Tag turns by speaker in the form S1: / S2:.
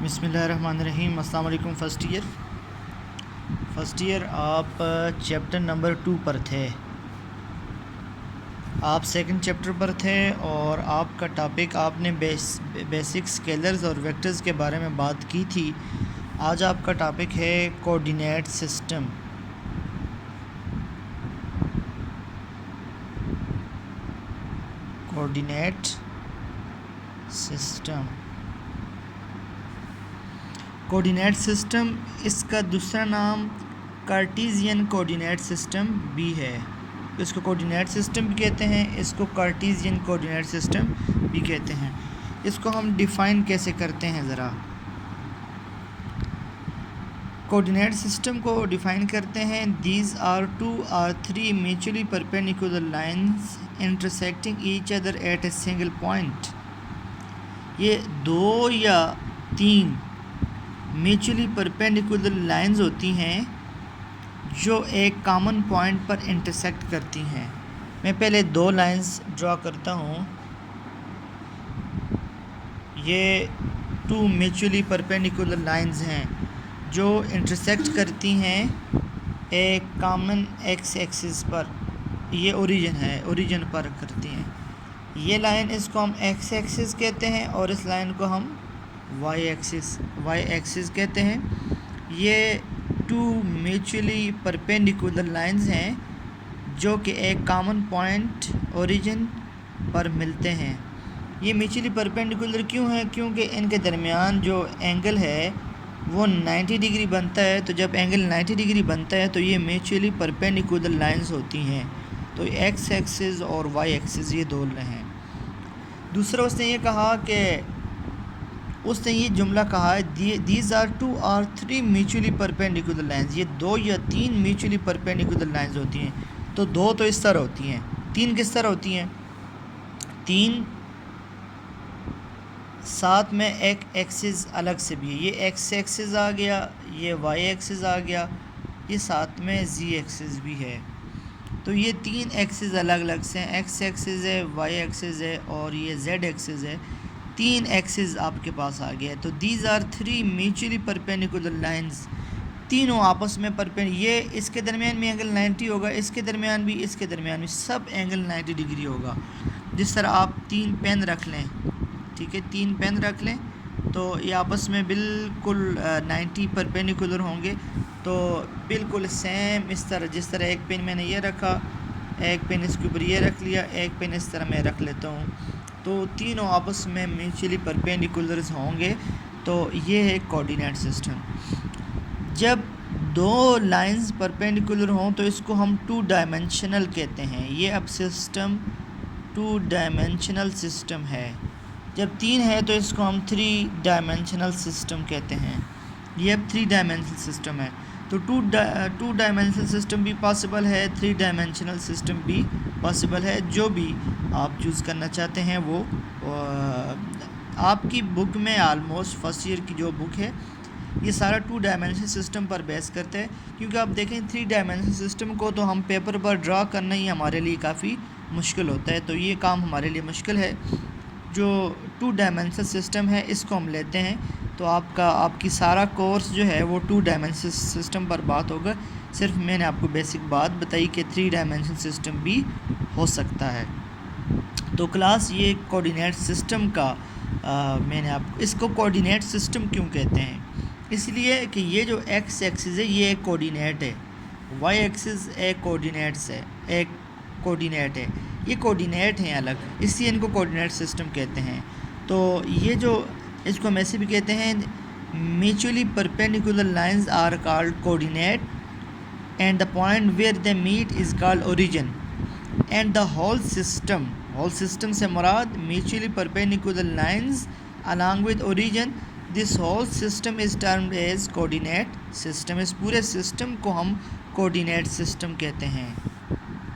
S1: बिस्मिल्लाहिर्रहमानिर्रहीम। अस्सलाम वालेकुम। फ़र्स्ट ईयर आप चैप्टर नंबर 2 पर थे, आप सेकंड चैप्टर पर थे और आपका टॉपिक आपने बेसिक स्केलर्स और वेक्टर्स के बारे में बात की थी। आज आपका टॉपिक है coordinate system. Coordinate system coordinate system इसका दूसरा नाम कार्टेशियन कोऑर्डिनेट सिस्टम भी है। इसको कोऑर्डिनेट सिस्टम भी कहते हैं, इसको कार्टेशियन कोऑर्डिनेट सिस्टम भी कहते हैं। इसको हम डिफ़ाइन कैसे करते हैं ज़रा। कोऑर्डिनेट सिस्टम को डिफ़ाइन करते हैं, these are 2 or 3 mutually perpendicular lines intersecting each other at a single point. ये 2 या 3 म्यूचुअली परपेंडिकुलर लाइंस होती हैं जो एक कॉमन पॉइंट पर इंटरसेक्ट करती हैं। मैं पहले 2 लाइंस ड्रॉ करता हूँ। ये 2 म्यूचुअली परपेंडिकुलर लाइंस हैं जो इंटरसेक्ट करती हैं एक कॉमन एक्स एक्सिस पर। ये ओरिजिन है, ओरिजिन पर करती हैं। ये लाइन, इसको हम एक्स एक्सिस कहते हैं और इस लाइन को हम वाई एक्सिस कहते हैं। ये 2 म्यूचुअली परपेंडिकुलर लाइंस हैं जो कि एक कॉमन पॉइंट ओरिजिन पर मिलते हैं। ये म्यूचुअली परपेंडिकुलर क्यों है? क्योंकि इनके दरमियान जो एंगल है वो 90 डिग्री बनता है। तो जब एंगल 90 डिग्री बनता है तो ये म्यूचुअली परपेंडिकुलर लाइंस होती हैं। तो एक्स एक्सिस और वाई एक्सिस ये 2 हैं। दूसरा उसने ये जुमला कहा है, these are 2 or 3 mutually perpendicular lines. ये 2 या 3 म्यूचुअली परपेंडिकुलर लाइंस होती हैं। तो 2 तो इस तरह होती हैं, 3 किस तरह होती हैं? 3 साथ में एक एक्सिस अलग से भी है। ये एक्स एक्सिस आ गया, ये वाई एक्सिस आ गया, ये साथ में जी एक्सिस भी है। तो ये 3 एक्सिस अलग अलग से हैं। एक्स एक्सिस है, वाई एक्सिस है और ये जेड एक्सिस है। 3 एक्सिस आपके पास आ गया है। तो these are 3 mutually perpendicular lines, तीनों आपस में ये इसके दरमियान भी एंगल 90 होगा, इसके दरमियान भी, इसके दरमियान भी, सब एंगल 90 डिग्री होगा। जिस तरह आप 3 पेन रख लें, ठीक है, 3 पेन रख लें तो ये आपस में बिल्कुल 90 परपेंडिकुलर होंगे। तो बिल्कुल सेम इस तरह, जिस तरह एक पेन मैंने ये रखा, एक पेन इसके ऊपर ये रख लिया, एक पेन इस तरह मैं रख लेता हूँ, तो तीनों आपस में म्यूचुअली परपेंडिकुलर्स होंगे। तो ये है कोऑर्डिनेट सिस्टम। जब 2 लाइंस परपेंडिकुलर हों तो इसको हम 2 डायमेंशनल कहते हैं। ये अब सिस्टम 2 डायमेंशनल सिस्टम है। जब 3 है तो इसको हम 3 डायमेंशनल सिस्टम कहते हैं। ये अब 3 डायमेंशनल सिस्टम है। तो 2 डायमेंशनल सिस्टम भी पॉसिबल है, 3 डायमेंशनल सिस्टम भी पॉसिबल है। जो भी आप चूज़ करना चाहते हैं वो आपकी बुक में, आलमोस्ट फर्स्ट ईयर की जो बुक है, ये सारा 2 डायमेंशनल सिस्टम पर बेस करते हैं। क्योंकि आप देखें 3 डायमेंशनल सिस्टम को तो हम पेपर पर ड्रा करना ही हमारे लिए काफ़ी मुश्किल होता है। तो ये काम हमारे लिए मुश्किल है। जो 2 डायमेंशनल सिस्टम है इसको हम लेते हैं तो आपकी सारा कोर्स जो है वो 2 डायमेंशनल सिस्टम पर बात होगा। सिर्फ मैंने आपको बेसिक बात बताई कि 3 डायमेंशनल सिस्टम भी हो सकता है। तो क्लास ये कोऑर्डिनेट सिस्टम का मैंने आपको, इसको कोऑर्डिनेट सिस्टम क्यों कहते हैं? इसलिए कि ये जो एक्स एक्सिस है ये एक कोऑर्डिनेट है, वाई एक्सिस एक कोऑर्डिनेट है, ये कोऑर्डिनेट हैं अलग, इसलिए इनको कोऑर्डिनेट सिस्टम कहते हैं। तो ये जो, इसको हम ऐसे भी कहते हैं, mutually perpendicular lines are called coordinate and the point where they meet is called origin and the whole system से मुराद mutually perpendicular lines along with origin. This whole system is termed as coordinate system. इस पूरे system को हम coordinate system कहते हैं।